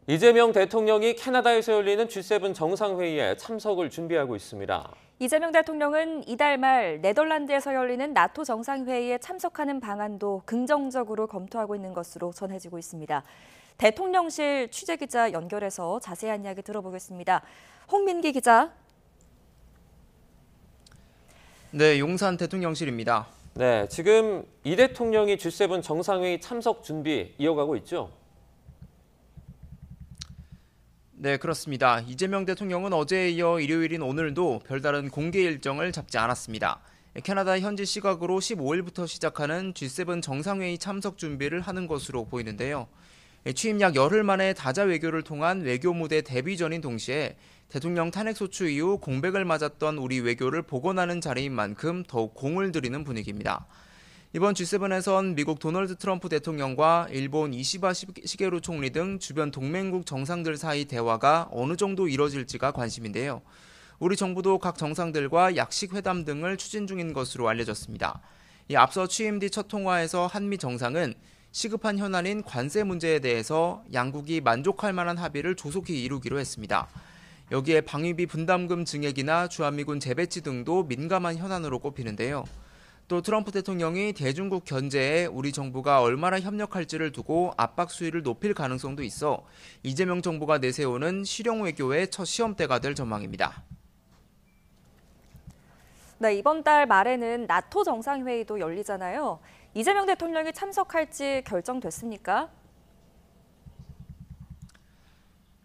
이재명 대통령이 캐나다에서 열리는 G7 정상회의에 참석을 준비하고 있습니다. 이재명 대통령은 이달 말 네덜란드에서 열리는 나토 정상회의에 참석하는 방안도 긍정적으로 검토하고 있는 것으로 전해지고 있습니다. 대통령실 취재기자 연결해서 자세한 이야기 들어보겠습니다. 홍민기 기자. 네, 용산 대통령실입니다. 네, 지금 이 대통령이 G7 정상회의 참석 준비 이어가고 있죠? 네, 그렇습니다. 이재명 대통령은 어제에 이어 일요일인 오늘도 별다른 공개 일정을 잡지 않았습니다. 캐나다 현지 시각으로 15일부터 시작하는 G7 정상회의 참석 준비를 하는 것으로 보이는데요. 취임 약 열흘 만에 다자 외교를 통한 외교 무대 데뷔 전인 동시에 대통령 탄핵소추 이후 공백을 맞았던 우리 외교를 복원하는 자리인 만큼 더욱 공을 들이는 분위기입니다. 이번 G7에선 미국 도널드 트럼프 대통령과 일본 이시바 시게루 총리 등 주변 동맹국 정상들 사이 대화가 어느 정도 이뤄질지가 관심인데요. 우리 정부도 각 정상들과 약식 회담 등을 추진 중인 것으로 알려졌습니다. 앞서 취임 뒤 첫 통화에서 한미 정상은 시급한 현안인 관세 문제에 대해서 양국이 만족할 만한 합의를 조속히 이루기로 했습니다. 여기에 방위비 분담금 증액이나 주한미군 재배치 등도 민감한 현안으로 꼽히는데요. 또 트럼프 대통령이 대중국 견제에 우리 정부가 얼마나 협력할지를 두고 압박 수위를 높일 가능성도 있어 이재명 정부가 내세우는 실용 외교의 첫 시험대가 될 전망입니다. 네, 이번 달 말에는 나토 정상회의도 열리잖아요. 이재명 대통령이 참석할지 결정됐습니까?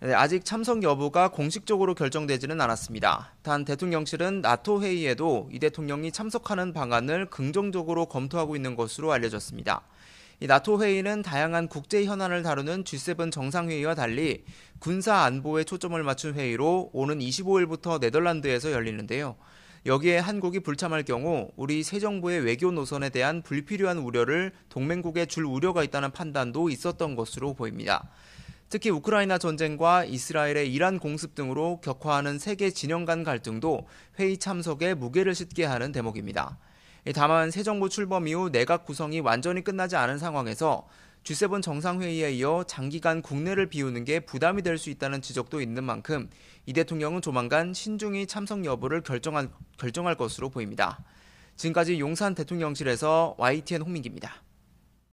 네, 아직 참석 여부가 공식적으로 결정되지는 않았습니다. 단 대통령실은 나토 회의에도 이 대통령이 참석하는 방안을 긍정적으로 검토하고 있는 것으로 알려졌습니다. 이 나토 회의는 다양한 국제 현안을 다루는 G7 정상회의와 달리 군사 안보에 초점을 맞춘 회의로 오는 25일부터 네덜란드에서 열리는데요. 여기에 한국이 불참할 경우 우리 새 정부의 외교 노선에 대한 불필요한 우려를 동맹국에 줄 우려가 있다는 판단도 있었던 것으로 보입니다. 특히 우크라이나 전쟁과 이스라엘의 이란 공습 등으로 격화하는 세계 진영 간 갈등도 회의 참석에 무게를 싣게 하는 대목입니다. 다만 새 정부 출범 이후 내각 구성이 완전히 끝나지 않은 상황에서 G7 정상회의에 이어 장기간 국내를 비우는 게 부담이 될 수 있다는 지적도 있는 만큼 이 대통령은 조만간 신중히 참석 여부를 결정할 것으로 보입니다. 지금까지 용산 대통령실에서 YTN 홍민기입니다.